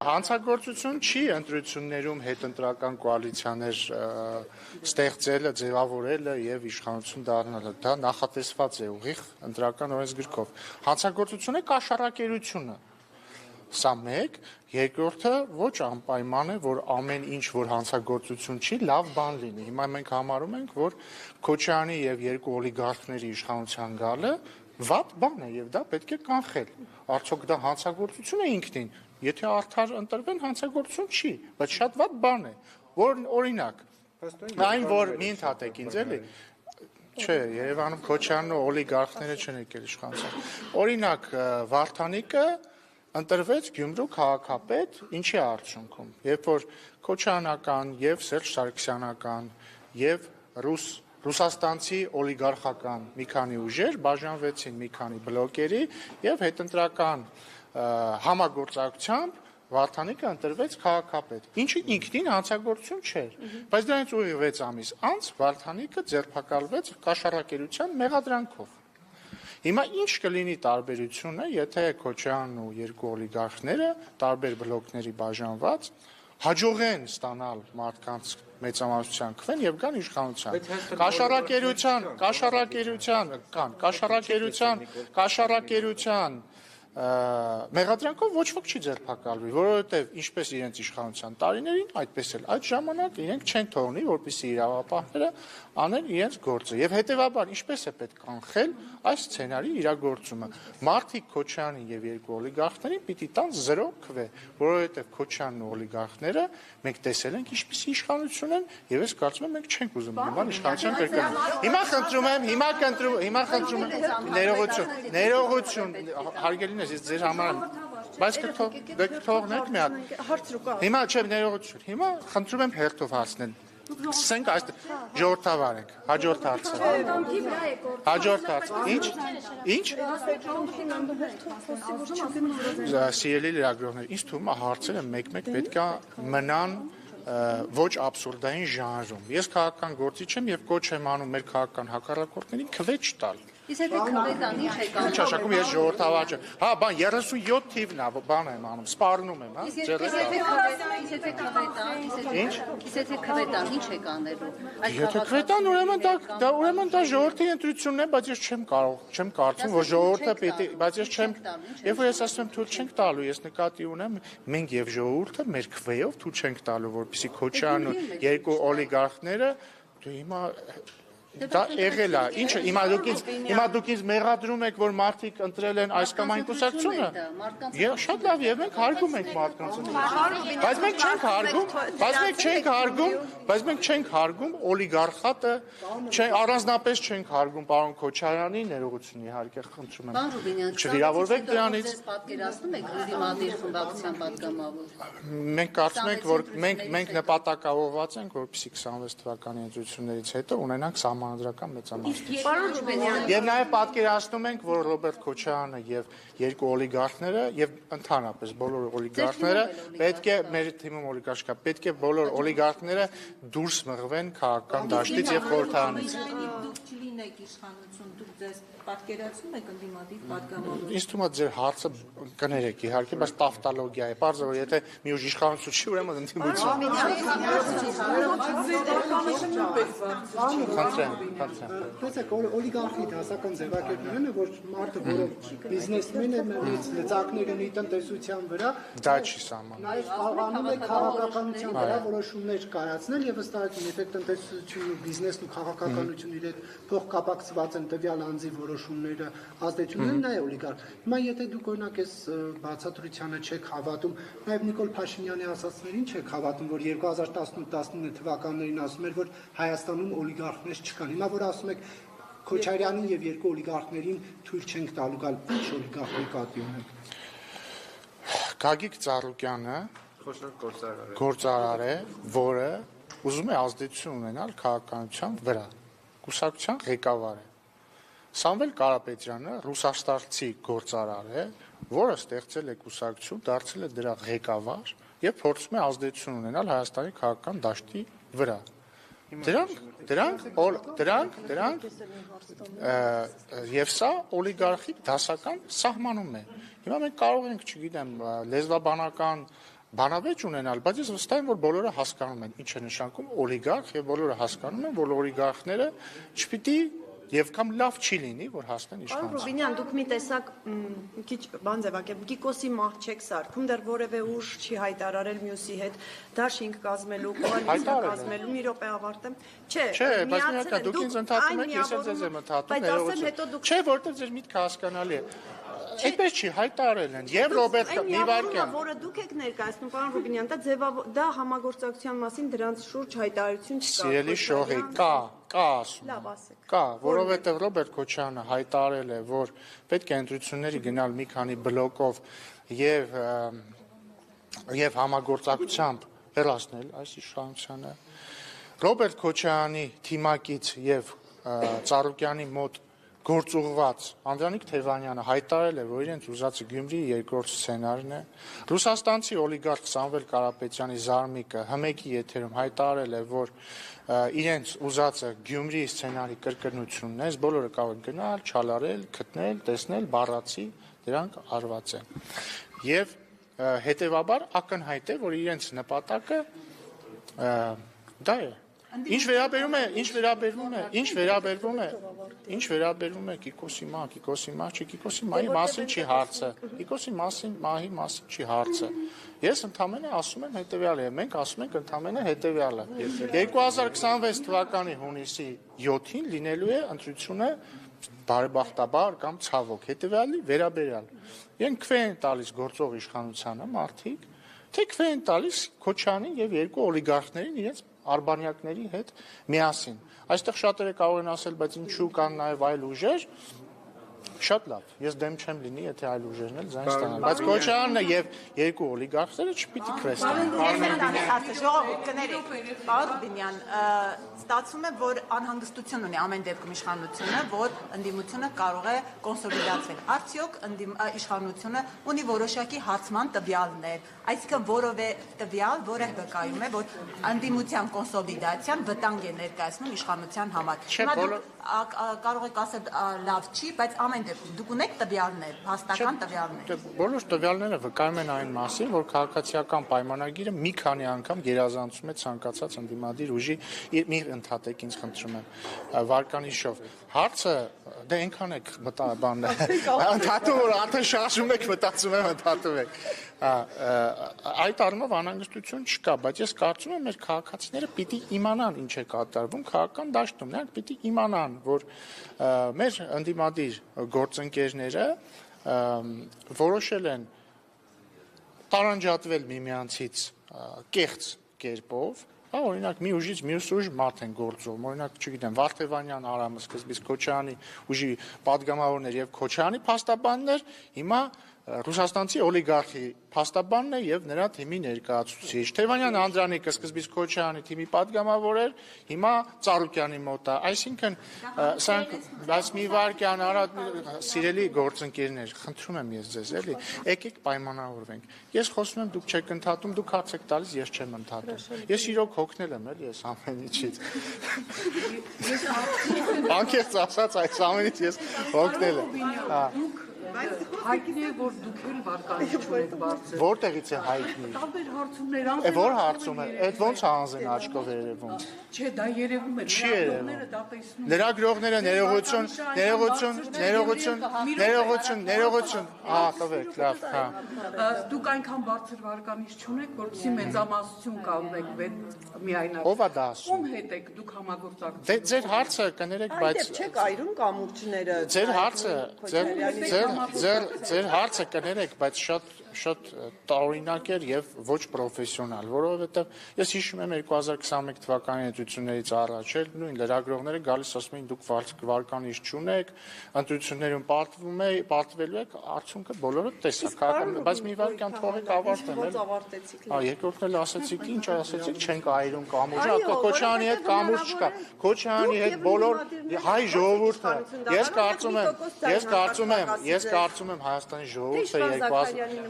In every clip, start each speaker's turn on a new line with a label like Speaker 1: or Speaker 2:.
Speaker 1: Հանցագործություն չի ընտրություններում հետընտրական կոալիցիաներ ստեղծելը, ձևավորելը եւ իշխանություն դառնալը, դա նախատեսված է ուղիղ ընտրական օրենսգրքով։ Հանցագործությունը կաշառակերությունը։ Սա մեկ, երկրորդը ոչ անպայման է, որ ամեն ինչ, որ հանցագործություն չի, լավ բան լինի։ Հիմա մենք համարում ենք, որ Քոչարյանի եւ երկու օլիգարխների իշխանության գալը վատ բան է եւ դա պետք է կանխել։ Արդյոք դա հանցագործություն է ինքնին։ Եթե արդար ընտրվեն, հանցագործություն չի, բայց շատ վատ բան է։ Որ օրինակ, այն որ մի ընդհատեք ինձ էլի, չէ, Երևանում Քոչարյանն ու օլիգարխները չեն եկել իշխանության։ Օրինակ, Վարդանիկը ընտրվեց Գյումրու քաղաքապետ, ինչի արդյունքում։ Երբ որ Քոչարյանական եւ Սերժ Սարգսյանական եւ ռուսաստանցի օլիգարխական մի քանի ուժեր բաժանվեցին մի քանի բլոկերի եւ հետընտրական համագործակցությամբ Վարդանիկը ընտրվեց քաղաքապետ։ Ինչը ինքնին հանցագործություն չէր, բայց դրանից ուղիղ 6 ամիս անց Վարդանիկը ձերբակալվեց կաշառակերության մեղադրանքով։ Հիմա ինչ կլինի տարբերությունը, եթե Քոչարյանն ու երկու օլիգարխները տարբեր բլոկների բաժանված հաջողեն ստանալ մարդկանց մեծամասնության քվեն եւ գան իշխանության։ Կաշառակերության մեղադրանքով ոչ ոք չի ձերբակալվի, որովհետև ինչպես իրենց իշխանության տարիներին, այդպես էլ այդ ժամանակ իրենք չեն թողնի, որպեսզի իրավապահները անեն իրենց գործը։ Եվ հետեւաբար ինչպես է պետք կանխել այս սցենարի իրագործումը։ Մարդիկ Քոչարյանին եւ երկու օլիգարխներին պիտի տան 0 քվե, որովհետև Քոչարյանն ու օլիգարխները մենք տեսել ենք ինչպիսի իշխանություն են եւ ես կարծում եմ մենք չենք ուզում նման իշխանության կրկնել։ Հիմա խնդրում եմ ներողություն, հարգելին ես ձեր համար բայց կթողնեք մի հատ։ Հիմա չէ ներողություն։ Հիմա խնդրում եմ հերթով հասնել։ Սկսենք այս ժողովրդավար ենք։ Հաջորդ հարցը։ Ինչ։ Սիրելի լրագրողներ, ինձ թվում է հարցերը մեկ-մեկ պետքա մնան ոչ աբսուրդային ժանրում։ Ես քաղաքական գործիչ եմ եւ կոչ եմ անում մեր քաղաքական հակառակորդներին քվե չտալ։
Speaker 2: Իսկ եթե քվե տան, ինչ եք անում։
Speaker 1: Ճաշակում ես ժողովրդավար չեմ։ Հա, բան 37 թիվն է, բան եմ անում, սպառնում եմ, հա։
Speaker 2: Իսկ եթե քվե տան, ինչ եք անելու։
Speaker 1: Եթե քվե տան, ուրեմն դա ժողովրդի ընտրությունն է, բայց ես չեմ կարծում, որ ժողովուրդը պիտի, բայց ես չեմ, երբ որ ես ասում եմ թույլ չենք տալու, ես նկատի ունեմ, մենք եւ ժողովուրդը մեր քվեով թույլ չենք տալու, որպեսզի Քոչարյանն ու երկու օլիգարխները դու հիմա դա եղել է, ինչը հիմա դուք ինձ մեղադրում եք, որ մարդիկ ընտրել են այս կամ այն կուսակցությունը։ Շատ լավ, եւ մենք հարգում ենք մարդկանց։ Բայց մենք չենք հարգում օլիգարխատը, առանձնապես չենք հարգում պարոն Քոչարյանի ներողություն իհարկե խնդրում եմ։ Չվիրավորվեք դրանից։
Speaker 2: Պատկերացնում եք դիմադիր խմբակցության պատգամավոր։
Speaker 1: Մենք կարծում ենք, որ մենք նպատակաուղղված ենք, որպեսզի 26 թվականի ընտրություններից հետո ունենանք սահմանադրական մեծամասնություն։ Եվ նաև պատկերացնում ենք, որ Ռոբերտ Քոչարյանը եւ երկու օլիգարխները եւ ընդհանրապես բոլոր օլիգարխները պետք է մեր թիմում օլիգարխ կա, պետք է բոլոր օլիգարխները դուրս մղվեն քաղաքական դաշտից եւ խորհրդարանից։
Speaker 3: Չլինեք իշխանություն, դուք ձեզ պատկերացնում եք ընդդիմադիր պատգամավոր։
Speaker 1: Ինձ թվում է ձեր հարցը կներեք իհարկե, բայց տավտոլոգիա է, բարձր որ եթե մի ուժ իշխանություն չի, ուրեմն ընդդիմություն։
Speaker 4: Օլիգարխի դասական ձևակերպությունը, որ մարդը, որը բիզնեսմեն է, մեծ լծակներ ունի տնտեսության վրա,
Speaker 1: դա չի սահմանում։
Speaker 4: Կարողանում է քաղաքականության վրա որոշումներ կայացնել եւ ըստ այդ եթե տնտեսությունն ու բիզնեսն ու քաղաքականությունը իրեն փոխկապակցված են տվյալ անձի որոշումները ազդեցություն ունեն, նա է օլիգարխ։ Հիմա եթե դուք օրինակ այս բացատրությանը չեք հավատում, նաեւ Նիկոլ Փաշինյանի ասածներին չեք հավատում, որ 2018-19 թվականներին ասում էր, որ Հայաստանում օլիգարխներ չկան։ Հիմա որ ասում եք Քոչարյանին եւ երկու օլիգարխներին թույլ չենք տալու գալ, ինչ օլիգարխ նկատի ունեք։
Speaker 1: Գագիկ Ծառուկյանը գործարար է, որը ուզում է ազդեցություն ունենալ քաղաքականության վրա։ Կուսակցության ղեկավար է։ Սամվել Կարապետյանը ռուսաստանցի գործարար է, որը ստեղծել է կուսակցություն, դարձել է դրա ղեկավար եւ փորձում է ազդեցություն ունենալ Հայաստանի քաղաքական դաշտի վրա։ Դրանք եւ սա օլիգարխիկ դասական սահմանում է։ Հիմա մենք կարող ենք, չգիտեմ, լեզվաբանական բանավեճ ունենալ, բայց ես վստահ եմ, որ բոլորը հասկանում են ինչ է նշանակում օլիգարխ եւ բոլորը հասկանում են, որ օլիգարխները չպիտի եւ կամ լավ չի լինի, որ հասնեն
Speaker 5: Պարոն
Speaker 1: իշխանության։
Speaker 5: Ռուբինյան, դուք մի տեսակ մի քիչ բան ձևակերպ, Գիկոսի մահ չեք սարքում, դեռ որևէ ուժ չի հայտարարել մյուսի հետ, դաշինք կազմելու, կոալիցիա կազմելու, մի րոպե ավարտեմ։
Speaker 1: Չէ, բայց մի հատ դուք ինձ ընդհատում եք, ես էլ ձեզ եմ ընդհատում, չէ, որտեղ ձեր միտքը հասկանալի է։ Այդպես չի հայտարարել են եւ Ռոբերտ Նիվարկյան,
Speaker 5: որը դուք եք ներկայացնում, պարոն Ռուբինյան, դա համագործակցության մասին դրանց շուրջ հայտարարություն չկա։
Speaker 1: Սիրելի շողի, կա ասում։
Speaker 5: Լավ, ասեք։
Speaker 1: Կա, որովհետեւ Ռոբերտ Քոչյանը հայտարարել է, որ պետք է ընտրությունների գնալ մի քանի բլոկով եւ համագործակցությամբ հեռացնել այս իշխանությանը։ Ռոբերտ Քոչյանի թիմակից եւ Ծառուկյանի մոտ գործուղված Անդրանիկ Թևանյանը հայտարարել է, որ իրենց ուզածը Գյումրիի երկրորդ սցենարն է։ Ռուսաստանցի օլիգարխ Սամվել Կարապետյանի Զարմիկը հմեկի եթերում հայտարարել է, որ իրենց ուզածը Գյումրիի սցենարի կրկնությունն է, բոլորը կարող են գնալ, չալարել, գտնել, տեսնել, բառացի, դրանք արված են։ Եվ հետևաբար ակնհայտ է, որ իրենց նպատակը դա է։ Ինչ վերաբերվում է Կիկոսի մահի մասին չի հարցը։ Կիկոսի մահի մասին չի հարցը։ Ես ընդամենը ասում եմ հետևյալը, մենք ասում ենք ընդամենը հետևյալը։ 2026 թվականի հունիսի 7-ին լինելու է ընտրությունը բարեբախտաբար կամ ցավոք հետևյալի վերաբերյալ։ Իրենք քվե են տալիս գործող իշխանությանը մարդիկ, թե քվե են տալիս Քոչյանին եւ երկու օլիգարխներին իրենց արբանյակների հետ միասին։ Այստեղ շատերը կարող են ասել, բայց ինչու կան նաև այլ ուժեր։ Շատ լավ, ես դեմ չեմ լինի, եթե այլ ուժերն էլ ձայն ստանան, բայց Քոչյանն եւ երկու օլիգարխները չպիտի քրեստան։
Speaker 5: Պարոն Ռուբինյան, ստացվում է, որ անհանգստություն ունի ամեն դեպքում իշխանությունը, որ ընդդիմությունը կարող է կոնսոլիդացվել։ Արդյոք իշխանությունը ունի որոշակի հարցման տվյալներ, այսինքն որևէ տվյալ, որը վկայում է, որ ընդդիմության կոնսոլիդացիան վտանգ է ներկայացնում իշխանության համար։ Հիմա դուք կարող եք ասել լավ չի, բայց ամեն դեպքում դուք ունեք տվյալներ, հաստական տվյալներ։
Speaker 1: Բոլոր տվյալները վկայում են այն մասին, որ քաղաքացիական պայմանագիրը մի քանի անգամ գերազանցում է ցանկացած ընդդիմադիր ուժի մի ընդհատեք ինձ խնդրում եմ վարկանիշով հարցը դե այնքան եք բանը ընդհատում որ արդեն շարժում եք մտածում եմ ընդհատում եք այդ առումով անհանգստություն չկա բայց ես կարծում եմ մեր քաղաքացիները պիտի իմանան ինչ է կատարվում քաղաքական դաշտում նրանք պիտի իմանան որ մեր ընդդիմադիր գործընկերները որոշել են տարանջատվել միմյանցից կեղծ կերպով օրինակ մի ուժից մյուս ուժ մարդ են գործում օրինակ չգիտեմ Վարդևանյան Արամը սկզբից Քոչյանի ուժի падգամավորներ եւ Քոչյանի փաստաբաններ հիմա Ռուսաստանցի օլիգարխի փաստաբանն է եւ նրա թիմի ներկայացուցիչ Թևանյան Անդրանիկը սկզբից Քոչյանի թիմի падգամավոր էր հիմա Ծառուկյանի մոտ է այսինքն սրանք բայց մի վարքյան արա սիրելի գործընկերներ խնդրում եմ ես ձեզ էլի եկեք պայմանավորվենք ես խոսում եմ դուք չեք ընդհատում դուք հարց եք տալիս ես չեմ ընդհատում ես իրոք հոգնել եմ էլի ես ամեն ինչից անկեղծ ասած այս ամենից ես հոգնել եմ
Speaker 6: Հայտնի է, որ դուք էլ վարկանիշ ունեք բարձր։
Speaker 1: Որտեղից է հայտնի։
Speaker 6: Տարբեր հարցումներ
Speaker 1: Է որ հարցում է, այդ ոնց անձն աչքով երևում։
Speaker 6: Չէ, դա երևում է։
Speaker 1: Չի երևում։
Speaker 6: Դա տեսնում։
Speaker 1: Լրագրողները ներողություն, տվեք, լավ, հա։
Speaker 6: Դուք այնքան բարձր վարկանիշ չունեք, որպեսզի մեծամասնություն կազմեք միայնակ։
Speaker 1: Ո՞վ է դա ասում։
Speaker 6: Ում հետ եք դուք համագործակցում։
Speaker 1: Դե ձեր հարցը կներեք, բայց
Speaker 5: Չեք այրում կամուրջները։
Speaker 1: ձեր հարցը կներեք, բայց շատ տարօրինակ էր եւ ոչ պրոֆեսիոնալ, որովհետեւ ես հիշում եմ 2021 թվականի ընտրություններից առաջ էլ նույն լրագրողները գալիս ասում էին դուք վարկանիշ չունեք, ընտրություններում պարտվելու եք, արդյունքը բոլորը տեսակ, բայց մի վարքյան թողեք ավարտեմ էլ։ Երկրորդն էլ ասացիք, ինչ ասացիք, չենք այրում կամուրջը, Քոչյանի հետ կամուրջ չկա, Քոչյանի հետ բոլոր հայ ժողովուրդը, ես կարծում կարծում եմ Հայաստանի ժողովուրդը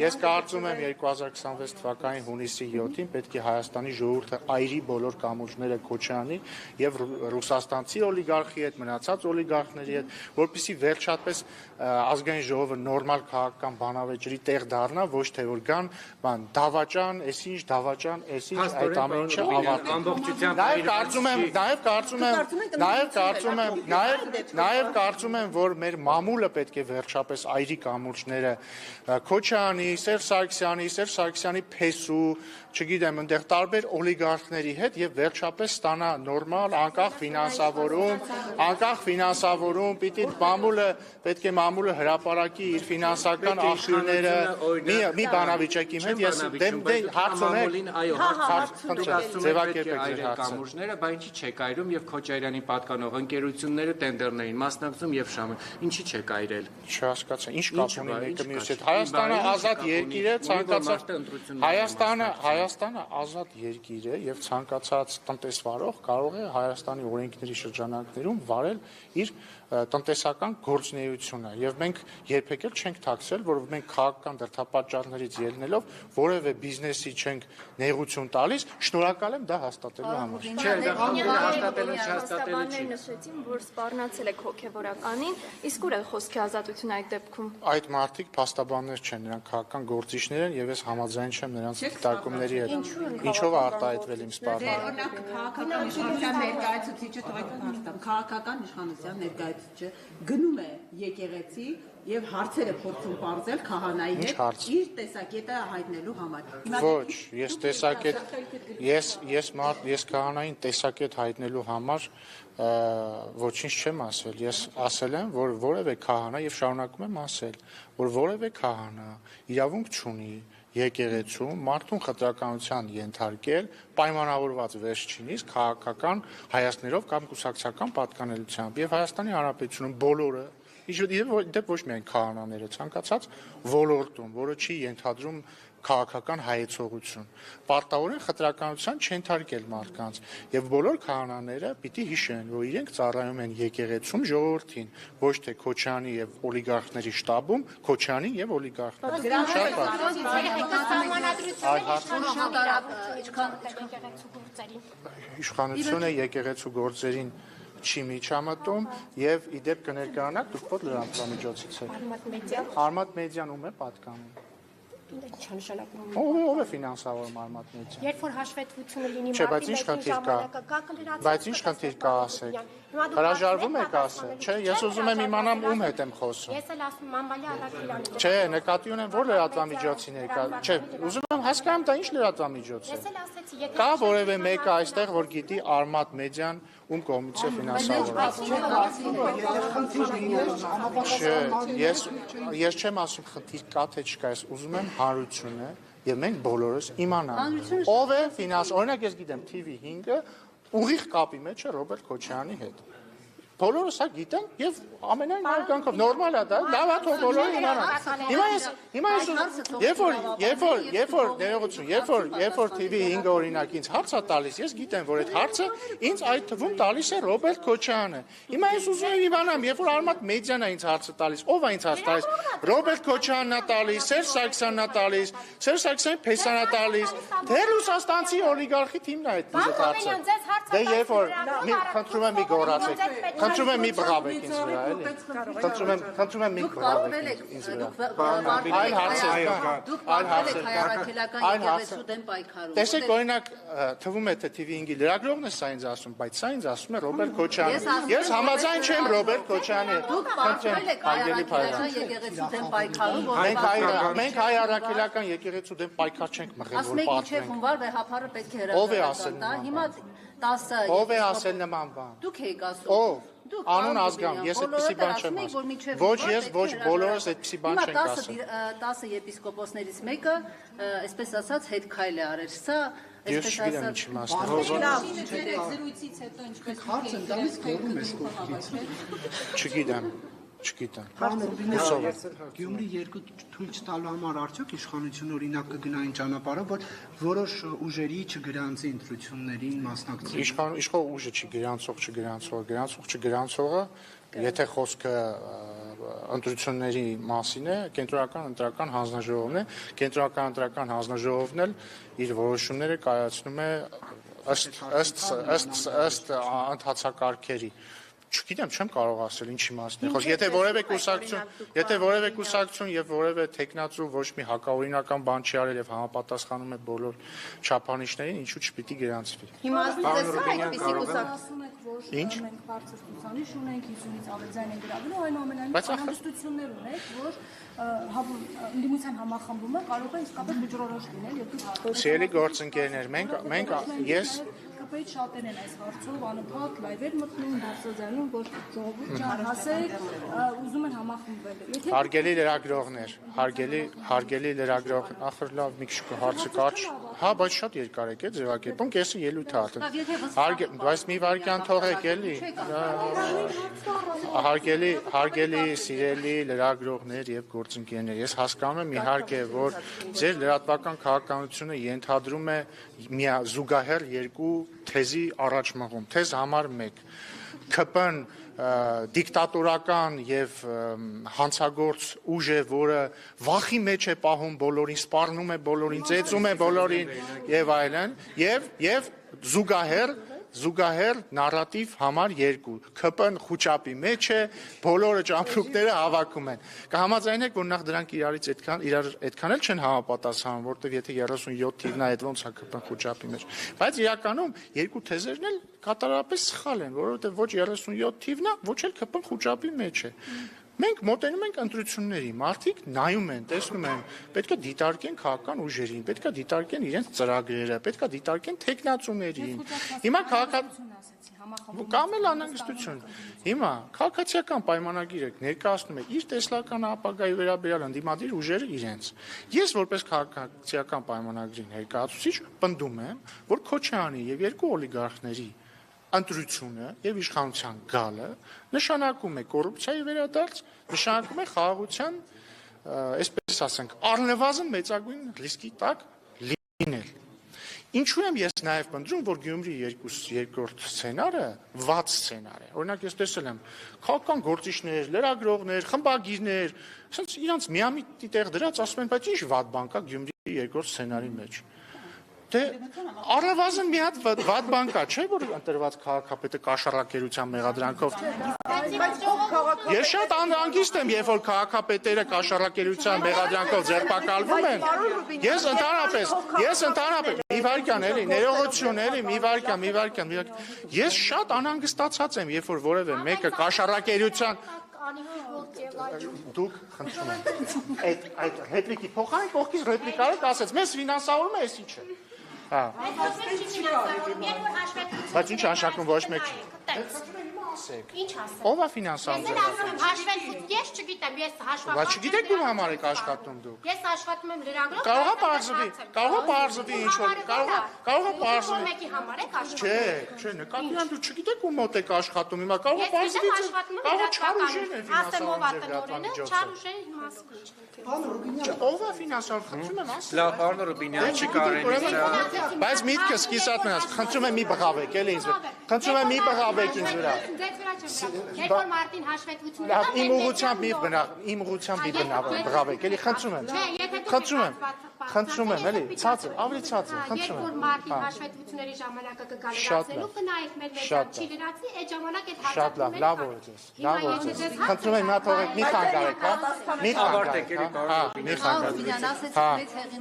Speaker 1: ես կարծում եմ 2026 թվականի հունիսի 7-ին պետք է Հայաստանի ժողովուրդը այրի բոլոր կամուրջները Քոչարյանի եւ ռուսաստանցի օլիգարխի հետ, մնացած օլիգարխների հետ, որպեսզի վերջապես ազգային ժողովը նորմալ քաղաքական բանավեճերի տեղ դառնա, ոչ թե որ գան բան դավաճան, այսինչ դավաճան, այսինչ այդ ամեն ինչը Նաև կարծում եմ, որ մեր մամուլը պետք է վերջապես այրի կամուրջները Քոչարյանի, Սերժ Սարգսյանի փեսու, չգիտեմ, այնտեղ տարբեր օլիգարխների հետ եւ վերջապես ստանա նորմալ, անկախ ֆինանսավորում, պիտի մամուլը հրապարակի իր ֆինանսական աղբյուրները մի բանավիճակի հետ ես հարց
Speaker 7: կամուրջները, բայց ինչի չեք այրում եւ Քոչարյանի պատկանող ընկերությունները տենդերներին մասնակցում եւ շահում, ինչի չեք այրել։
Speaker 1: Չհասկացա, ինչ կապ ունի մեկը մյուսի հետ։ Հայաստանը ազատ երկիր է, Հայաստանը ազատ երկիր է եւ ցանկացած տնտեսվարող կարող է Հայաստանի օրենքների շրջանակներում վարել իր տնտեսական գործունեությունը եւ մենք երբեք էլ չենք թաքցրել, որ մենք քաղաքական դրդապատճառներից ելնելով որևէ բիզնեսի չենք նեղություն տալիս, շնորհակալ եմ դա հաստատելու համար։
Speaker 8: Հաստատելը նշեցին, որ սպառնացել եք հոգեվորականին, իսկ ուր է խոսքի ազատությունը այդ դեպքում։
Speaker 1: Այդ մարդիկ փաստաբաններ չեն, նրանք քաղաքական գործիչներ են եւ ես համաձայն չեմ նրանց դիտարկումների հետ։ Ինչով է արտահայտվել իմ սպառնալը։
Speaker 2: Քաղաքական իշխանության ներկայացուցիչը քաղաքական իշխանության ներկայացուցիչը գնում է եկեղեցի եւ հարցերը փորձում բարձել քահանայի հետ իր տեսակետը հայտնելու համար։
Speaker 1: Ոչ, ես քահանային տեսակետ հայտնելու համար ոչինչ չեմ ասել։ Ես ասել եմ, որ որևէ քահանա եւ շարունակում եմ ասել, որ որևէ քահանա իրավունք չունի եկեղեցու մարդուն խտրականության ենթարկել պայմանավորված վերջինիս քաղաքական հայացքներով կամ կուսակցական պատկանելությամբ եւ Հայաստանի Հանրապետությունում բոլորը դեպ ոչ միայն քահանաները ցանկացած ոլորտում, որը չի ենթադրում քաղաքական հայեցողություն, պարտավորեն խտրականության չենթարկել մարդկանց եւ բոլոր քահանաները պիտի հիշեն, որ իրենք ծառայում են եկեղեցում ժողովրդին, ոչ թե Քոչարյանի եւ օլիգարխների շտաբում, Քոչարյանին եւ իշխանությունը եկեղեցու գործերին չի միջամտում եւ իդեպ կներկայանաք դուք պոտ լրատվամիջոցից եք։ Արմատ մեդիան ում է պատկանում։ Ով է ֆինանսավորում Արմատ մեդիան։
Speaker 8: Երբ որ հաշվետվությունը լինի
Speaker 1: Բայց ինչ խնդիր կա ասեք։ Հրաժարվում եք ասել։ Չէ, ես ուզում եմ իմանամ ում հետ եմ խոսում։
Speaker 8: Ես էլ ասում Մանբալի Արաքելյանի։
Speaker 1: Չէ, նկատի ունեմ որ լրատվամիջոցի ներկա։ Չէ, ուզում եմ հասկանամ դա ինչ լրատվամիջոց է։
Speaker 8: Ես էլ ասեցի, եթե
Speaker 1: Կա որևէ մեկը այստեղ որ գիտի Արմատ մեդիան ում կողմից է ֆինանսավորվում։ Ես չեմ ասում խնդիր կա թե չկա, ես ուզում եմ հանրությունը եւ մենք բոլորս իմանանք ով է օրինակ ես գիտեմ TV5-ը ուղիղ կապի մեջ է Ռոբերտ Քոչարյանի հետ։ Բոլորը սա գիտեն եւ ամենայն արգանքով նորմալ է դա, լավ է թող բոլորը իմանան։ Հիմա երբ որ TV5-ը օրինակ ինձ հարց է տալիս, ես գիտեմ, որ այդ հարցը ինձ այդ թվում տալիս է Ռոբերտ Քոչարյանը։ Հիմա ես ուզում եմ իմանամ, երբ որ Արմատ մեդիան է ինձ հարցը տալիս, ով է ինձ հարց տալիս։ Ռոբերտ Քոչարյանն է տալիս, Սերժ Սարգսյանն է տալիս, Սերժ Սարգսյանի փեսան է տալիս, թե ռուսաստանցի օլիգարխի թիմն է այդ հարցը։ Դե երբ որ խնդրում եմ մի գոռացեք Խնդրում եմ մի բղավեք ինձ վրա, էլի։ Խնդրում եմ մի բղավեք ինձ վրա։ Այլ հարցեր կան։ Տեսեք, օրինակ, թվում է թե TV5-ի լրագրողն է սա ինձ ասում, բայց սա ինձ ասում է Ռոբերտ Քոչարյանը։ Ես համաձայն չեմ Ռոբերտ Քոչարյանի հետ։
Speaker 2: Դուք պարտվել եք հայ եկեղեցու դեմ պայքարում,
Speaker 1: մենք հայ առաքելական եկեղեցու դեմ պայքար չենք մղել, որ
Speaker 2: պատմենք։ Ասում եք իջև հունվար վեհափառը պետք է հրաժարական։ Հիմա 10
Speaker 1: Ով է ասել նման բան։
Speaker 2: Դուք եք ասում։
Speaker 1: Ով։ Անուն ազգամ, ես այդպիսի բան չեմ ասում։ Ոչ ես, ոչ բոլորս այդպիսի բան չենք ասում։
Speaker 2: 10 եպիսկոպոսներից մեկը, այսպես ասած, հետ քայլ է արել։ Սա
Speaker 1: Ես չգիտեմ ինչ իմաստով։
Speaker 3: Զրույցից հետո ինչպես
Speaker 4: հարցը դալիս գոռում ես կողքից։
Speaker 1: Չգիտեմ։ Չգիտեմ։
Speaker 4: Գյումրի երկու թույլ չտալու համար արդյոք իշխանությունը օրինակ կգնային ճանապարհով, որ որոշ ուժերի չգրանցի ընտրություններին մասնակցել։
Speaker 1: Իշխող ուժը չի գրանցողը, եթե խոսքը ընտրությունների մասին է, կենտրոնական ընտրական հանձնաժողովն է, կենտրոնական ընտրական հանձնաժողովն էլ իր որոշումները կայացնում է ըստ ընթացակարգերի։ Չգիտեմ, չեմ կարող ասել ինչ իմաստն է խոսքը։ Եթե որևէ կուսակցություն եւ որևէ տեխնացու ոչ մի հակաօրինական բան չի արել եւ համապատասխանում է բոլոր չափանիշներին, ինչու չպիտի գրանցվի։
Speaker 9: Հիմա այդպիսի կուսակցություն
Speaker 1: Ինչ։
Speaker 9: մենք բարձր ցուցանիշ ունենք 50-ից ավելի ձայն են գրավելու, այնուամենայնիվ անհանգստություններ ունենք, որ ընդդիմության համախմբումը կարող է իսկապես վճռորոշ լինել եւ
Speaker 1: Սիրելի գործընկերներ, մենք ես
Speaker 9: Կապեից շատեր են այս հարցով անընդհատ լայվեր մտնում, դասաձայնում, որ ժողովուրդ ջան հասեք, ուզում են համախմբվել։
Speaker 1: Հարգելի լրագրողներ, հարգելի լրագրող, ախր լավ մի քիչ հարցը կարճ, հա, բայց շատ երկար եք ձևակերպում, կեսը ելույթ է, բայց մի վարքյան թողեք էլի։ Հարգելի սիրելի լրագրողներ եւ գործընկերներ, ես հասկանում եմ իհարկե, որ ձեր լրատվական քաղաքականությունը ենթադրում է զուգահեռ երկու թեզի առաջ մղում, թեզ համար 1 ԿՊ-ն դիկտատորական եւ հանցագործ ուժ է, որը վախի մեջ է պահում բոլորին, սպառնում է բոլորին, ծեծում է բոլորին եւ այլն, եւ զուգահեռ նարատիվ համար 2 ԿՊ-ն խոճապի մեջ է, բոլորը ճամփրուկները հավաքում են։ Կհամաձայնեք, որ նախ դրանք իրար այդքան էլ չեն համապատասխանում, որտեղ եթե 37 թիվն է, այդ ոնց է ԿՊ-ն խոճապի մեջ։ Բայց իրականում երկու թեզերն էլ կատարապես սխալ են, որովհետեւ ոչ 37 թիվն է, ոչ էլ ԿՊ-ն խոճապի մեջ է։ Մենք մոտենում ենք ընտրությունների, մարդիկ նայում են, տեսնում են, պետք է դիտարկեն քաղաքական ուժերին, պետք է դիտարկեն իրենց ծրագրերը, պետք է դիտարկեն տեխնացուներին։ Հիմա կամ էլ անհանգստություն։ Հիմա քաղաքացիական պայմանագիրը ներկայացնում է իր տեսլական ապագայի վերաբերյալ ընդդիմադիր ուժերը իրենց։ Ես որպես քաղաքացիական պայմանագրի ներկայացուցիչ պնդում եմ, որ Քոչարյանի եւ երկու օլիգարխների ընտրությունը եւ իշխանության գալը նշանակում է կոռուպցիայի վերադարձ, նշանակում է խաղաղության, այսպես ասենք, առնվազն մեծագույն ռիսկի տակ լինել։ Ինչու եմ ես նաեւ պնդում, որ Գյումրի երկրորդ սցենարը վատ սցենար է։ Օրինակ ես տեսել եմ քաղաքական գործիչներ, լրագրողներ, խմբագիրներ, ասենց իրանց միամիտ տեղ դրած ասում են, բայց ինչ վատ բան կա Գյումրի երկրորդ սցենարի մեջ։ Դե առնվազն մի հատ վատ բան կա, չէ՞ որ ընտրված քաղաքապետը կաշառակերության մեղադրանքով։ Ես շատ անհանգիստ եմ, երբ որ քաղաքապետերը կաշառակերության մեղադրանքով ձերբակալվում են։ Ես ընդհանրապես մի վարքյան էլի, ներողություն էլի, մի վարքյան։ Ես շատ անհանգստացած եմ, երբ որ որևէ մեկը կաշառակերության Դուք խնդրում եմ։ Այդ ռեպլիկի փոխարեն կողքից ռեպլիկարը ասեց, մեզ ֆինանսավորում է, էս ինչ է։ Հա։ Բայց ինչ հաշվարկում ոչ մեկ չի։ Ինչ ասեք։ Ո՞վ է ֆինանսավորում։
Speaker 10: Ես ասում եմ հաշվետվություն, ես չգիտեմ, ես հաշվարկում։
Speaker 1: Բայց չգիտեք ում համար եք աշխատում դուք։
Speaker 10: Ես աշխատում եմ լրագրող։
Speaker 1: Կարող է բարձրվի ինչ որ, կարող է բարձրվի։
Speaker 10: Մեկի համար եք աշխատում։
Speaker 1: Չէ, նկատի ունեմ դուք չգիտեք ում մոտ եք աշխատում, հիմա կարող է բարձրվի։ Կարող է չարուժեն է Ով է ֆինանսավորում, խնդրում եմ ասել։
Speaker 7: Լավ, Արնո Ռուբինյան չի կարելի։
Speaker 1: Բայց միտքը սկիզբ մնաց, խնդրում եմ մի բղավեք, էլի ինձ վրա։ Խնդրում եմ մի բղավեք ինձ վրա։
Speaker 10: Երբ որ մարտին հաշվետվություն
Speaker 1: Լավ, իմ ուղղությամբ մի բղավեք, էլի խնդրում եմ։ Խնդրում եմ, էլի, ցածր, ավելի ցածր, խնդրում եմ։
Speaker 10: Երբ որ մարտին հաշվետվությունների ժամանակը կգալերացնելու կնայեք մեր մեջան չի լրացի, այդ ժամանակ այդ
Speaker 1: Շատ լավ, լավ օրեցես, լավ օրեցես։ Խնդրում եմ, նա թողեք, մի խանգարեք, հա։ Մի խանգարեք, հա, մի խանգարեք։ Հա,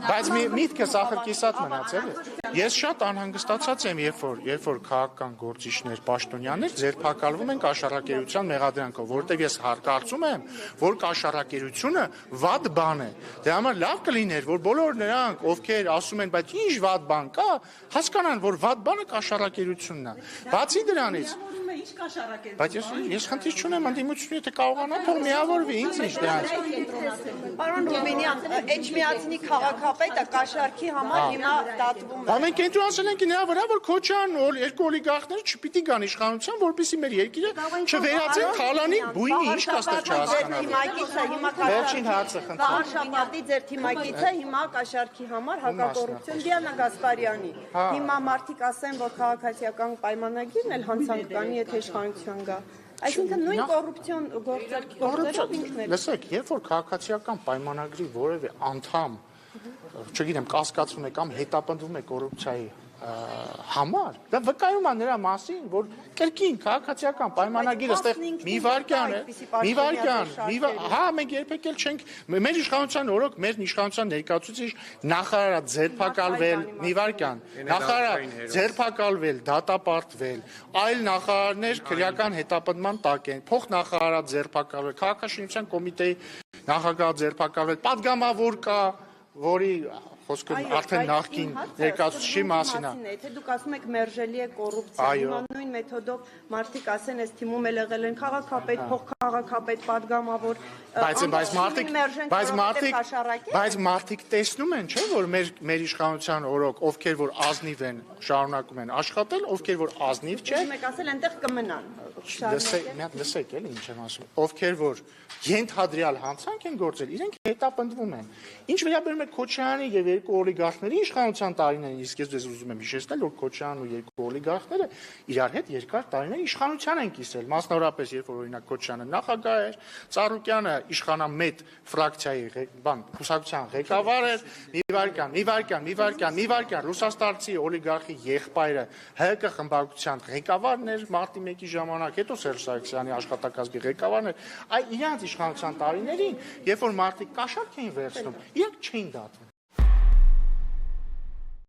Speaker 1: բայց միտքս ախր կիսատ մնաց, էլի։ Ես շատ անհանգստացած եմ, երբ որ քաղաքական գործիչներ, պաշտոնյաներ ձերբակալվում են կաշառակերության մեղադրանքով, որովհետև ես կարծում եմ, որ կաշառակերությունը վատ բան է։ Դե համար լավ կլիներ, որ բոլոր նրանք, ովքեր ասում են, բայց ինչ վատ բան կա, հասկանան, որ վատ բանը կաշառակերությունն է։ Բացի դրանից,
Speaker 2: Ինչ կաշառակ է։
Speaker 1: Բայց ես խնդիր չունեմ ընդդիմությունը եթե կարողանա թող միավորվի ինձ ինչ դրանց։
Speaker 5: Պարոն Ռուբինյան, Էջմիածնի քաղաքապետը կաշառքի համար հիմա դատվում է։
Speaker 1: Ամեն կենտրոնացել ենք նրա վրա, որ Քոչարյանն ու երկու օլիգարխները չպիտի գան իշխանության, որպեսզի մեր երկիրը չվերածեն թալանի բույնի, ինչ կաստեղ չհասկանամ։ Վերջին հարցը խնդրում։
Speaker 5: Արշապատի ձեր թիմակիցը հիմա կաշառքի համար հակակոռուպցիոն Դիանա Գասպարյանի։ Հիմա մարդիկ ասեն, որ քաղաքացիական պայմանագիրն էլ հանցանք կանի, եթե իշխանություն գա։ Այսինքն նույն կոռուպցիոն գործերով ինքն է։
Speaker 1: Լսեք, երբ որ քաղաքացիական պայմանագրի որևէ անդամ, չգիտեմ, կասկածում է կամ հետապնդվում է կոռուպցիայի համար, դա վկայում է նրա մասին, որ կրկին քաղաքացիական պայմանագիրը ստեղ մի վարքյան, հա, մենք երբեք էլ չենք, մեր իշխանության օրոք, մեր իշխանության ներկայացուցիչ նախարարը ձերբակալվել, մի վարքյան, նախարարը ձերբակալվել, դատապարտվել, այլ նախարարներ քրեական հետապնդման տակ են, փոխնախարարը ձերբակալվել, քաղաքաշինության կոմիտեի նախագահը ձերբակալվել, падգամավոր կա, որի խոսքը արդեն նախկին ներկայացուցիչի մասին է։
Speaker 5: Եթե դուք ասում եք մերժելի է կոռուպցիա, հիմա նույն մեթոդով մարդիկ ասեն, այս թիմում էլ եղել են քաղաքապետ, փոխքաղաքապետ, падգամավոր,
Speaker 1: բայց մարդիկ տեսնում են, չէ՞, որ մեր իշխանության օրոք ովքեր որ ազնիվ են, շարունակում են աշխատել, ովքեր որ ազնիվ չեն,
Speaker 5: մեկ ասել այնտեղ կմնան։
Speaker 1: Լսեք էլի ինչ եմ ասում, ովքեր որ ենթադրյալ հանցանք են գործել, իրենք հետապնդվում են։ Ինչ վերաբերում է Քոչարյանի եւ երկու օլիգարխների իշխանության տարիներին, իսկ ես ուզում եմ հիշեցնել, որ Քոչարյանն ու երկու օլիգարխները իրար հետ երկար տարիներ իշխանության են կիսել, մասնավորապես երբ որ օրինակ Քոչարյանը նախագահ էր, Ծառուկյանը իշխանամետ ֆրակցիայի կուսակցության ղեկավար էր, մի վարքյան, Ռուսաստանցի օլիգարխի եղբայրը ՀԿ խմբակցության ղեկավարն էր մարտի 1-ի ժամանակ, հետո Սերժ Սարգսյանի աշխատակազմի ղեկավարն էր, այ իրանց իշխանության տարիներին, երբ որ մարդիկ կաշառք էին վերցնում, իրենք չէին դատվում։